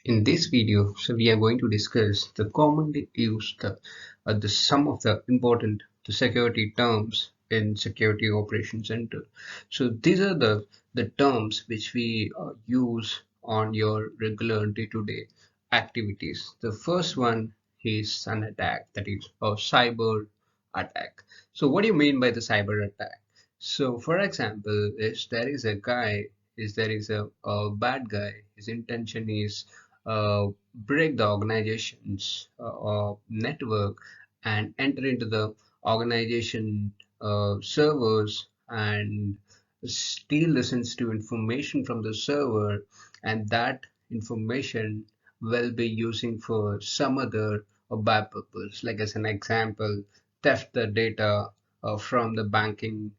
In this video, we are going to discuss the commonly used some of the important security terms in security operations center. So these are the terms which we use on your regular day-to-day activities. The first one is an attack, that is a cyber attack. So what do you mean by the cyber attack? So for example, if there is a guy, is there is a bad guy, his intention is break the organization's network and enter into the organization servers and steal the sensitive information from the server, and that information will be using for some other bad purpose, like as an example, theft the data from the banking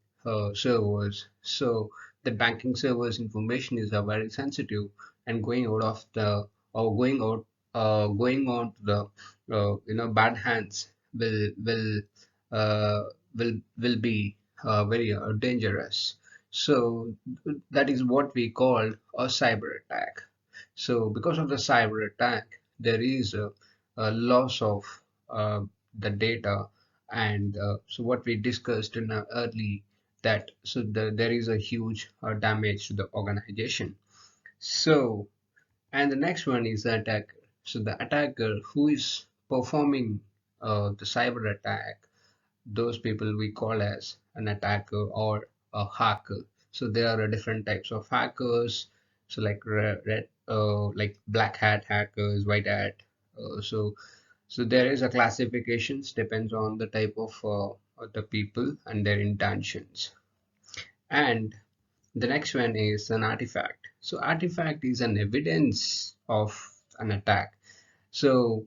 servers. So the banking servers information is very sensitive, and going out of the or going on to the bad hands uh, will be very dangerous. So that is what we call a cyber attack. So because of the cyber attack, there is a loss of uh, the data, and so what we discussed in early, that there is a huge damage to the organization. So, and the next one is the attacker. So the attacker who is performing the cyber attack, those people we call as an attacker or a hacker. So there are different types of hackers. So like like black hat hackers, white hat. So there is a classifications depends on the type of the people and their intentions. And the next one is an artifact. So artifact is an evidence of an attack. So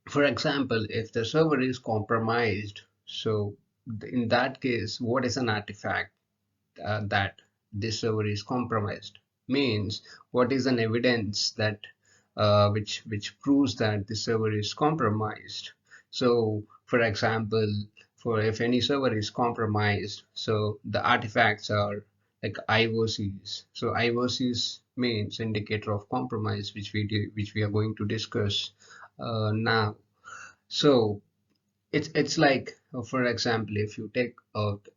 for example, if the server is compromised, so in that case, what is an artifact that this server is compromised? Means what is an evidence that which proves that the server is compromised? So for example, for if any server is compromised, so the artifacts are like IOCs. So IOCs means indicator of compromise, which we are going to discuss now. So it's like, for example, if you take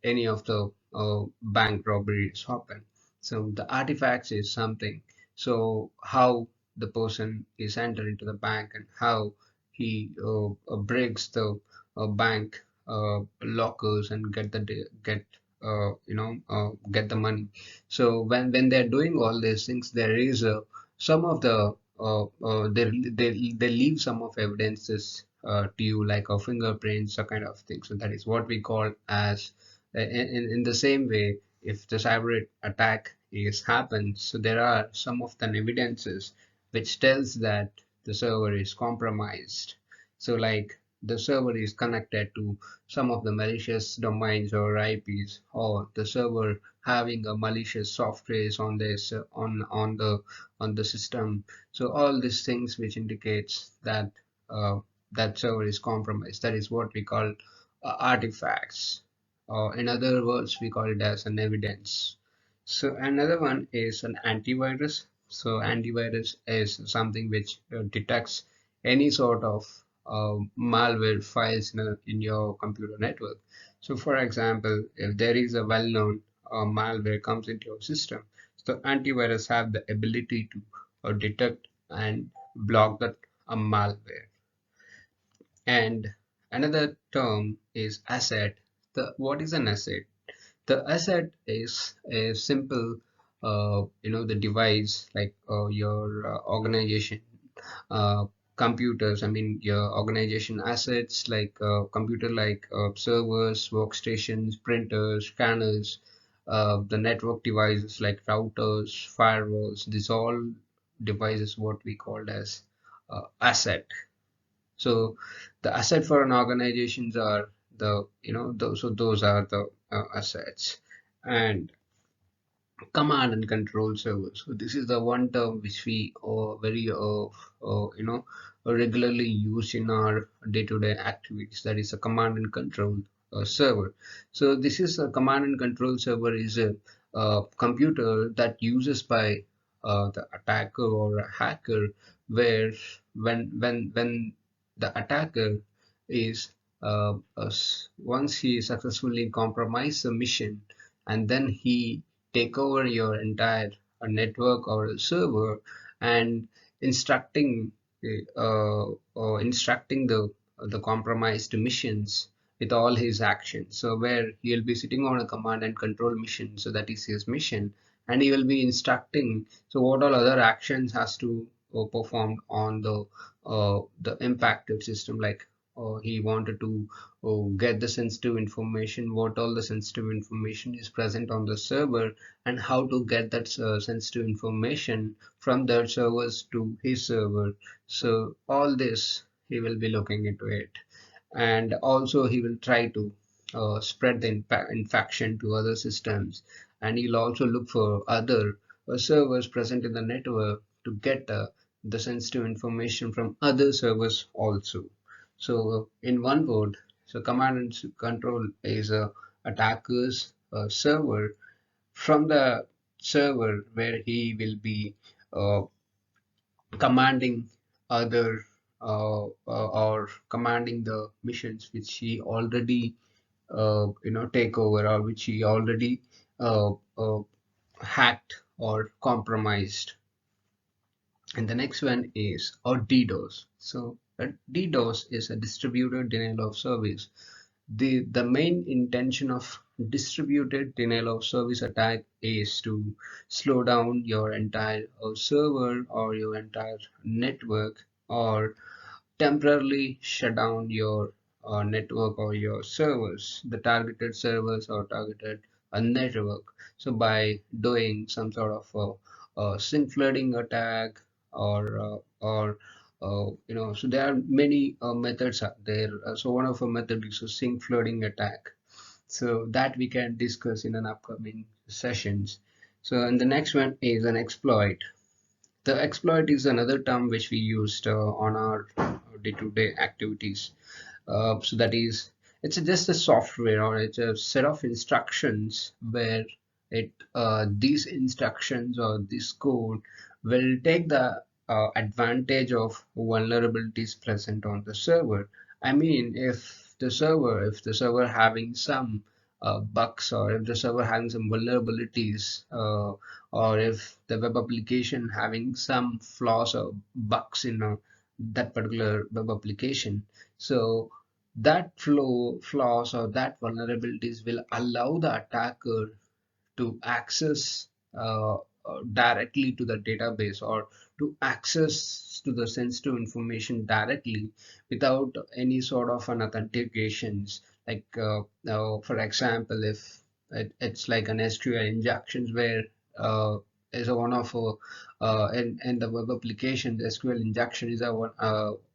any of the bank robberies happen, so the artifacts is something. So how the person is entered into the bank and how he breaks the bank lockers and get the money. So when they're doing all these things, there is some of the they leave some of evidences to you, like a fingerprints, a kind of thing. So that is what we call as in the same way, if the cyber attack is happened, so there are some of the evidences which tells that the server is compromised. So like the server is connected to some of the malicious domains or IPs, or the server having a malicious software on this on the system. So all these things which indicates that that server is compromised. That is what we call artifacts. In other words, we call it as an evidence. So another one is an antivirus. So antivirus is something which detects any sort of malware files in your computer network. So for example, if there is a well-known malware comes into your system, so antivirus have the ability to detect and block that malware. And another term is asset. What is an asset? The asset is a simple, the device, like your organization computers. I mean your organization assets, like computer, like servers, workstations, printers, scanners, the network devices like routers, firewalls. These all devices what we called as asset. So the asset for an organizations are those are the assets. And command and control servers. So this is the one term which we very regularly use in our day-to-day activities. That is a command and control server. So this is a command and control server is a computer that uses by the attacker or a hacker, where when the attacker is once he successfully compromise the mission, and then he take over your entire network or server, and instructing instructing the compromised missions with all his actions. So where he'll be sitting on a command and control mission, so that is his mission, and he will be instructing so what all other actions has to perform on the impacted system, like he wanted to get the sensitive information, what all the sensitive information is present on the server, and how to get that sensitive information from their servers to his server. So all this he will be looking into it, and also he will try to spread the infection to other systems, and he'll also look for other servers present in the network to get the sensitive information from other servers also. So in one word, so command and control is a attacker's server from the server where he will be uh, commanding other or commanding the missions which he already take over, or which he already uh, uh, hacked or compromised. And the next one is or DDoS. So a DDoS is a distributed denial of service. The main intention of distributed denial of service attack is to slow down your entire server or your entire network, or temporarily shut down your network or your servers, the targeted servers or targeted network. So by doing some sort of SYN flooding attack, or so there are many methods out there. So one of the method is a SYN flooding attack. So that we can discuss in an upcoming sessions. So and the next one is an exploit. The exploit is another term which we used on our day-to-day activities. So that is, it's just a software, or it's a set of instructions where these instructions or this code will take the advantage of vulnerabilities present on the server. I mean, if the server having some bugs, or if the server having some vulnerabilities, or if the web application having some flaws or bugs in that particular web application, so that flaws or that vulnerabilities will allow the attacker to access directly to the database, or to access to the sensitive information directly without any sort of an authentications, like for example, if it's like an SQL injections, where is a one of in the web application, the SQL injection is a one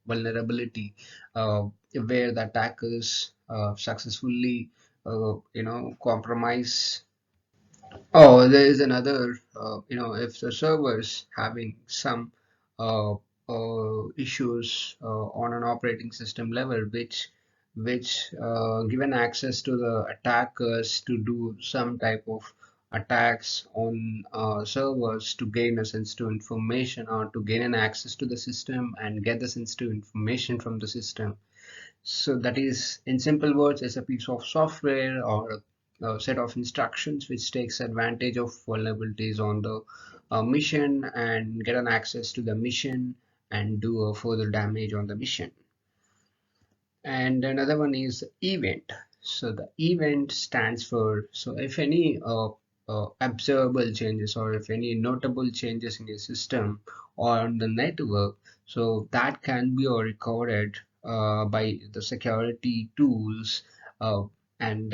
vulnerability where the attackers successfully compromise. Oh, there is another, if the server's having some issues on an operating system level, which given access to the attackers to do some type of attacks on servers to gain a sensitive information, or to gain an access to the system and get the sensitive information from the system. So that is, in simple words, is a piece of software or a set of instructions which takes advantage of vulnerabilities on the mission and get an access to the mission and do a further damage on the mission. And another one is event. So the event stands for, so if any observable changes, or if any notable changes in your system or on the network, so that can be recorded by the security tools, uh, and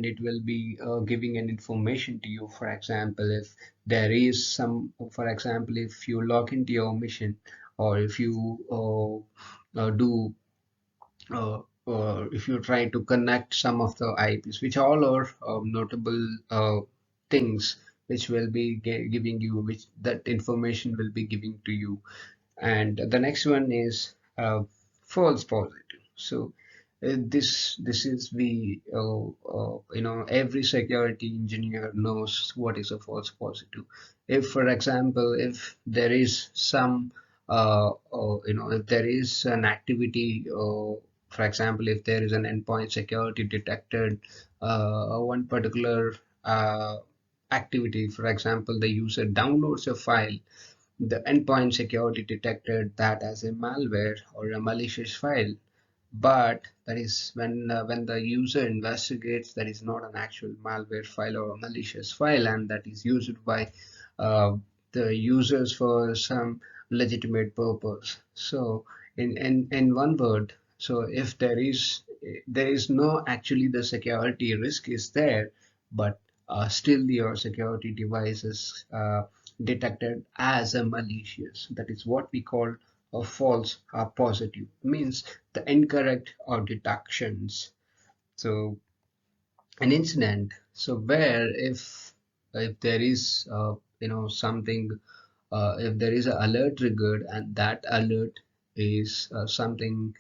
it will be giving an information to you. For example, if there is some, for example, if you log into your mission, or if you do if you try to connect some of the IPs, which all are notable things which will be giving you, which that information will be giving to you. And the next one is false positive. So This is the every security engineer knows what is a false positive. If, for example, if there is some if there is an activity, for example, if there is an endpoint security detected, one particular uh, activity, for example, the user downloads a file, the endpoint security detected that as a malware or a malicious file, but that is when the user investigates, that is not an actual malware file or a malicious file, and that is used by uh, the users for some legitimate purpose. So in one word, so if there is no actually the security risk is there, but still your security device is detected as a malicious. That is what we call a false positive, means the incorrect or deductions. So an incident, so where if there is something, if there is an alert triggered, and that alert is something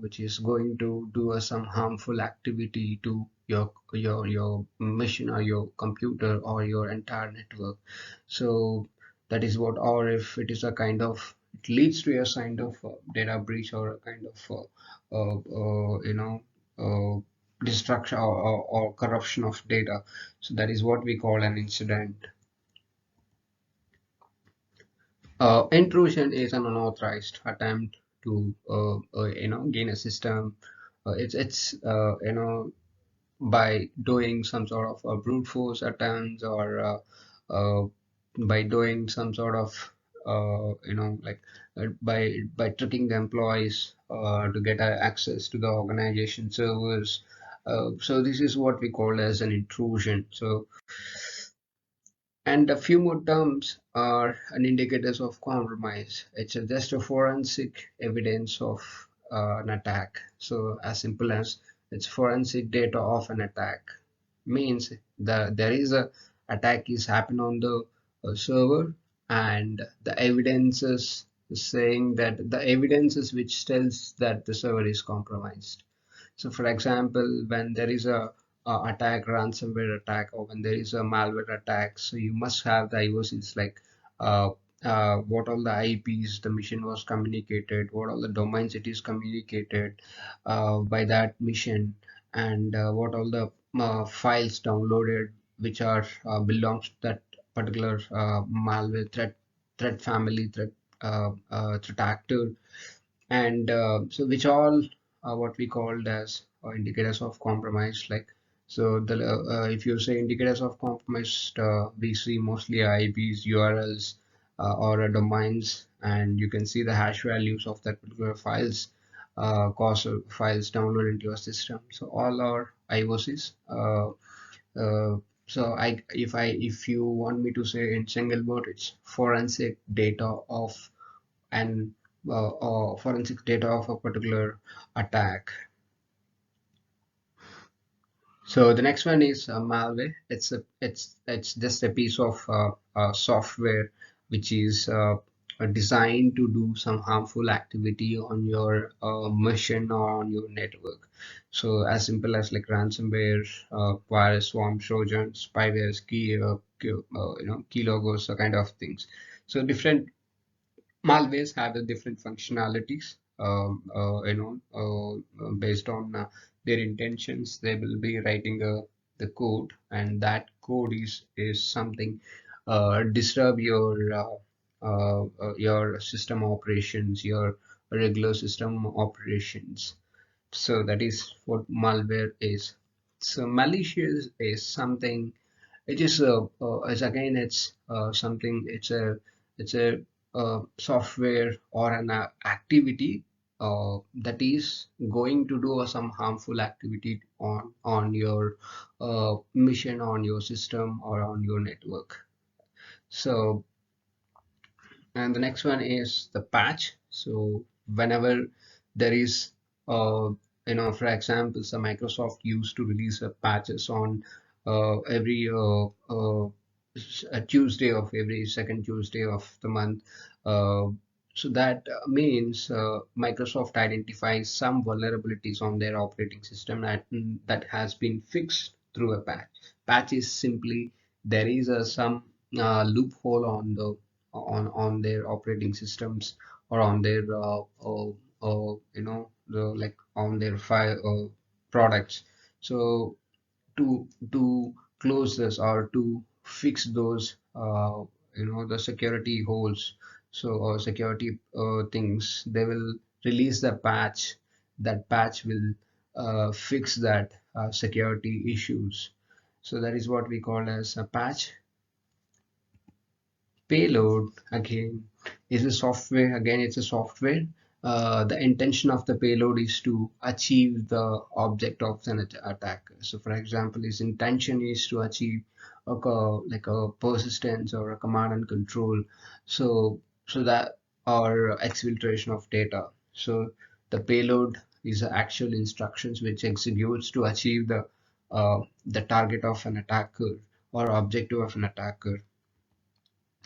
which is going to do some harmful activity to your machine or your computer or your entire network. So that is what, or if it is a kind of, it leads to a kind of data breach or a kind of uh, destruction or corruption of data. So that is what we call an incident. Intrusion is an unauthorized attempt to gain a system. It's by doing some sort of brute force attempts, or uh, by doing some sort of by tricking the employees to get access to the organization servers. So this is what we call as an intrusion. So, and a few more terms are an indicators of compromise. It's just a forensic evidence of an attack. So as simple as, it's forensic data of an attack. Means there is a attack is happen on the server, and the evidences saying that the evidences which tells that the server is compromised. So, for example, when there is a attack, ransomware attack, or when there is a malware attack, so you must have the IOCs, like uh, what all the IPs the mission was communicated, what all the domains it is communicated by that mission, and what all the files downloaded which are belongs to that particular malware threat family, threat actor, and so which all are what we called as indicators of compromise. Like, so the if you say indicators of compromise, we see mostly IPs, URLs, or domains, and you can see the hash values of that particular files, cause of files downloaded into your system. So all are IOCs. Uh, so if you want me to say in single word, it's forensic data of and forensic data of a particular attack. So the next one is malware. It's just a piece of software which is designed to do some harmful activity on your machine or on your network. So as simple as like ransomware, virus, swarm, trojan, spywares, keylogos, kind of things. So different malwares have a different functionalities. Based on their intentions, they will be writing the code, and that code is something disturb your system operations, your regular system operations. So that is what malware is. So malicious is something, it is it's again, it's something, it's a software or an activity that is going to do some harmful activity on your mission, on your system, or on your network. So, and the next one is the patch. So whenever there is for example, so Microsoft used to release patches on every a Tuesday of every second Tuesday of the month. So that means Microsoft identifies some vulnerabilities on their operating system that has been fixed through a patch. Patch is simply there is some loophole on their operating systems or on their like on their file products. So to close this or to fix those the security holes, so or security things, they will release the patch. That patch will fix that security issues. So that is what we call as a patch. Payload again is a software. Again, it's a software. The intention of the payload is to achieve the object of an attacker. So, for example, his intention is to achieve like a persistence or a command and control. So that or exfiltration of data. So the payload is the actual instructions which executes to achieve the target of an attacker or objective of an attacker.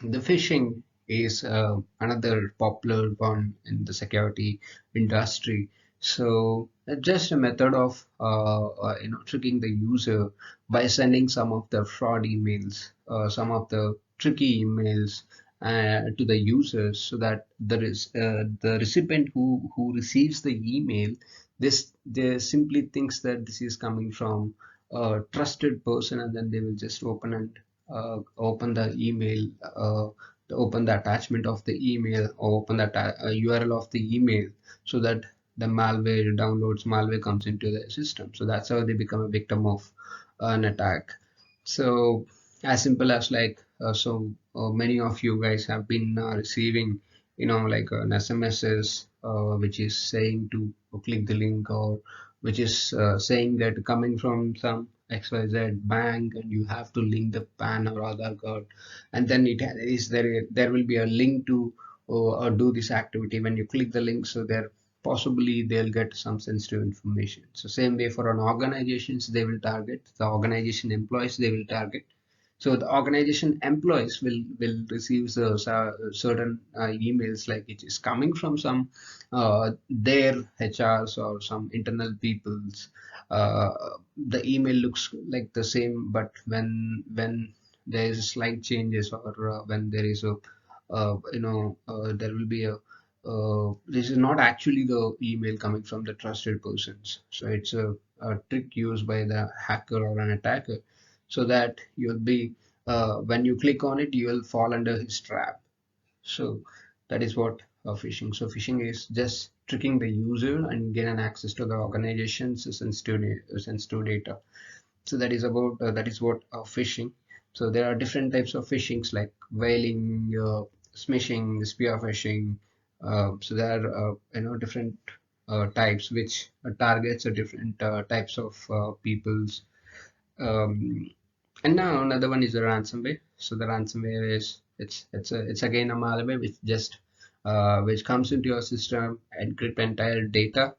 The phishing is another popular one in the security industry. So just a method of tricking the user by sending some of the fraud emails, some of the tricky emails to the users, so that the recipient who receives the email, this they simply thinks that this is coming from a trusted person, and then they will just open the email, open the attachment of the email, or open the URL of the email, so that the malware downloads, malware comes into the system. So that's how they become a victim of an attack. So as simple as like many of you guys have been receiving, like an SMSs which is saying to click the link, or which is saying that coming from some XYZ bank, and you have to link the PAN or Aadhaar card, and then there will be a link to do this activity. When you click the link, so there possibly they'll get some sensitive information. So same way for an organizations, they will target the organization employees, they will target. So the organization employees will receive certain emails, like it is coming from some their HRs or some internal people's. Uh, the email looks like the same, but when there is slight changes, or when there is a there will be a this is not actually the email coming from the trusted persons. So it's a trick used by the hacker or an attacker, so that you'll be when you click on it, you will fall under his trap. So that is what phishing. So phishing is just tricking the user and gain an access to the organization's sensitive data. So that is what phishing. So there are different types of phishings, like whaling, smishing, spear phishing. So there are different types which targets a different types of peoples. Um, and now another one is the ransomware. So the ransomware is it's again a malware which comes into your system, encrypt entire data,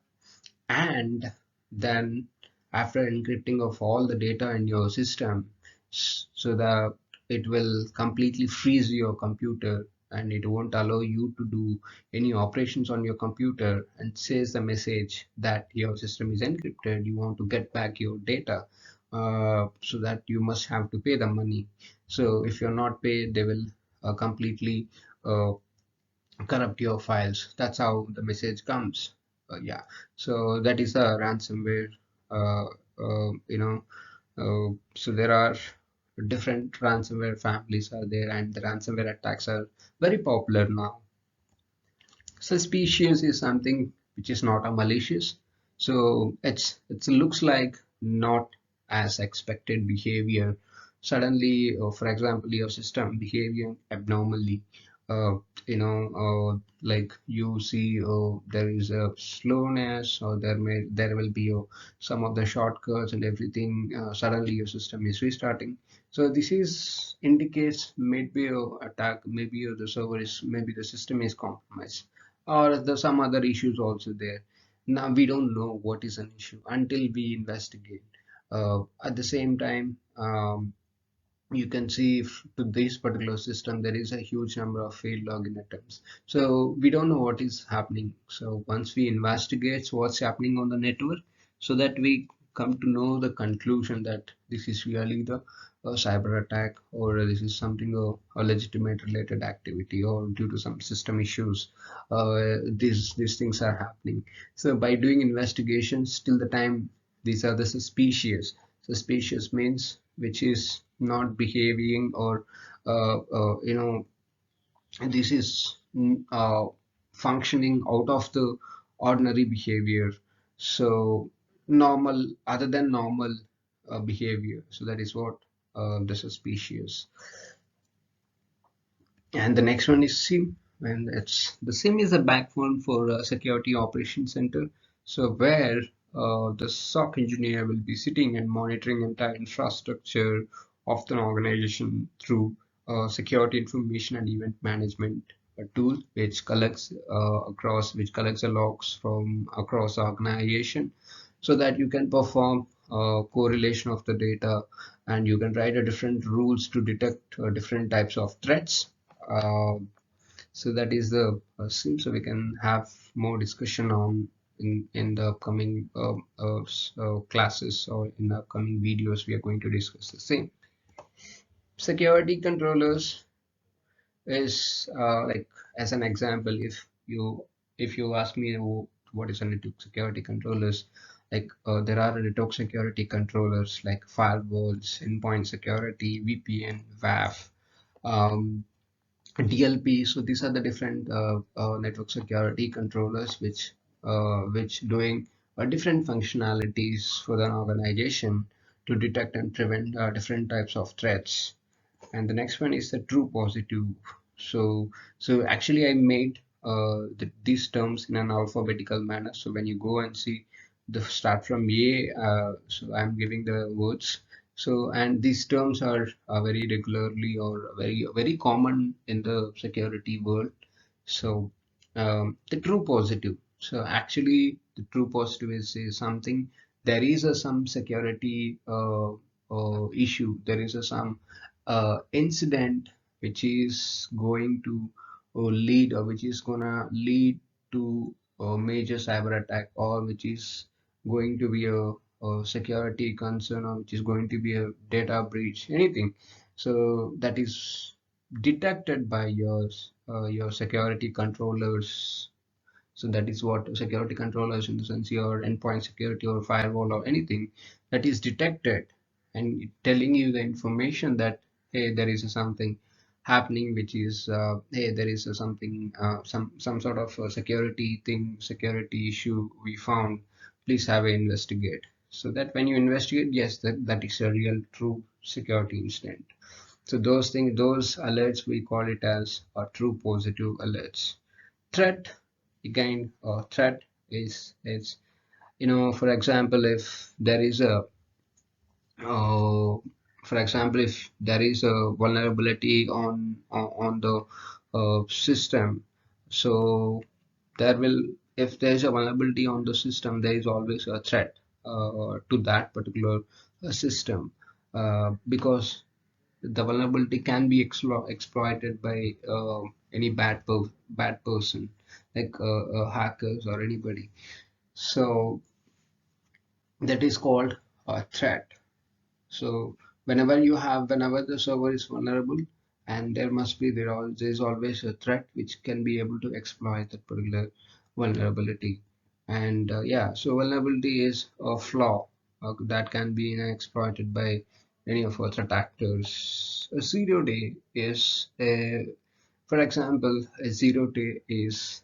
and then after encrypting of all the data in your system, so that it will completely freeze your computer, and it won't allow you to do any operations on your computer, and says the message that your system is encrypted, you want to get back your data, so that you must have to pay the money. So if you're not paid, they will completely uh, corrupt your files. That's how the message comes. Yeah, so that is the ransomware. Uh, so there are different ransomware families are there, and the ransomware attacks are very popular now. Suspicious is something which is not a malicious. So it looks like not as expected behavior. Suddenly, for example, your system behaving abnormally. Like you see, there is a slowness, or there will be some of the shortcuts and everything. Suddenly, your system is restarting. So this is indicates maybe a attack, maybe the server is, maybe the system is compromised, or there's some other issues also there. Now we don't know what is an issue until we investigate. At the same time, you can see if to this particular system there is a huge number of failed login attempts. So we don't know what is happening. So once we investigate what's happening on the network, so that we come to know the conclusion that this is really the cyber attack, or this is something a legitimate related activity, or due to some system issues, these things are happening. So by doing investigations till the time these are the suspicious. Suspicious means which is not behaving, or this is functioning out of the ordinary behavior. So normal, other than normal behavior. So that is what the suspicious. And the next one is SIM, and it's the SIM is a backbone for Security Operations Center. So where the SOC engineer will be sitting and monitoring entire infrastructure of the organization through security information and event management tool, which collects which collects the logs from across the organization, so that you can perform correlation of the data, and you can write a different rules to detect different types of threats. uh, so that is the sim. So we can have more discussion on in the upcoming classes, or in the upcoming videos we are going to discuss the same. Security controllers is like, as an example, if you ask me what is a network security controllers, like there are network security controllers like firewalls, endpoint security, VPN, WAF, um, DLP. So these are the different network security controllers which doing different functionalities for the organization to detect and prevent different types of threats. And the next one is the true positive. So actually I made these terms in an alphabetical manner. So when you go and see the start from A, so I'm giving the words. So, and these terms are very regularly, or very common in the security world. So the true positive. So actually, the true positive is something. There is some security issue. There is some incident which is going to lead, or which is gonna lead to a major cyber attack, or which is going to be a security concern, or which is going to be a data breach, anything. So that is detected by your security controllers. So that is what security controllers, in the sense your endpoint security or firewall or anything that is detected, and telling you the information that, hey, there is something happening, which is hey, there is something, some sort of security thing, security issue we found. Please have a investigate. So that when you investigate, yes, that is a real true security incident. So those things, those alerts, we call it as true positive alerts. Threat, again, threat is for example, if there is a uh, for example, if there is a vulnerability on the system, so there will, if there is a vulnerability on the system, there is always a threat to that particular system, because the vulnerability can be exploited by any bad person, like hackers or anybody. So that is called a threat. So whenever the server is vulnerable, and there is always a threat which can be able to exploit that particular vulnerability. And yeah, so vulnerability is a flaw that can be exploited by any of our threat actors. A zero day is a, for example, a zero day is,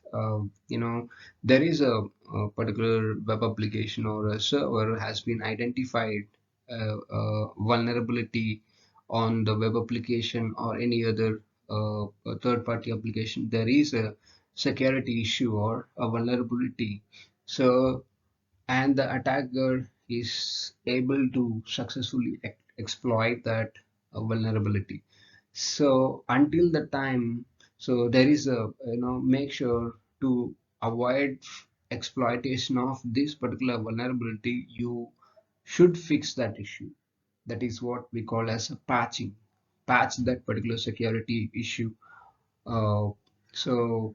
there is a particular web application or a server has been identified vulnerability on the web application or any other third-party application. There is a security issue or a vulnerability. So, and the attacker is able to successfully exploit that vulnerability. So until the time, so there is a, make sure to avoid exploitation of this particular vulnerability, you should fix that issue. That is what we call as a patching. patch that particular security issue. Uh, so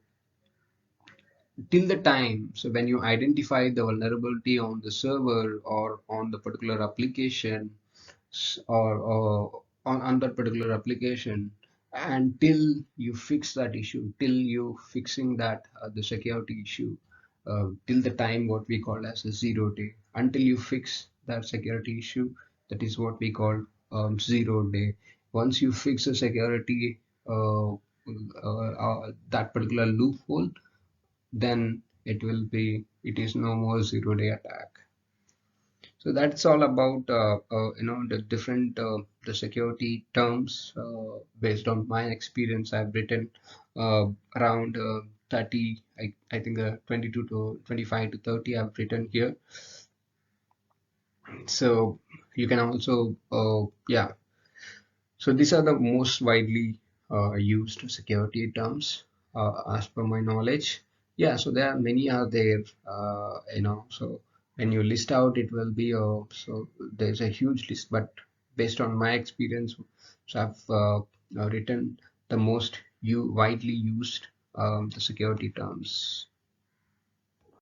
till the time, so when you identify the vulnerability on the server or on the particular application, or on that particular application, until you fix that issue, till you fixing that the security issue, till the time what we call as a 0 day, until you fix that security issue, that is what we call 0 day. Once you fix a security that particular loophole, then it is no more 0 day attack. So that's all about the different the security terms based on my experience. I've written around 30, I think 22 to 25 to 30 I've written here. So you can also yeah. So these are the most widely used security terms as per my knowledge. Yeah, so there are many are there, so when you list out, it will be so there's a huge list, but based on my experience, so I've written the most widely used the security terms.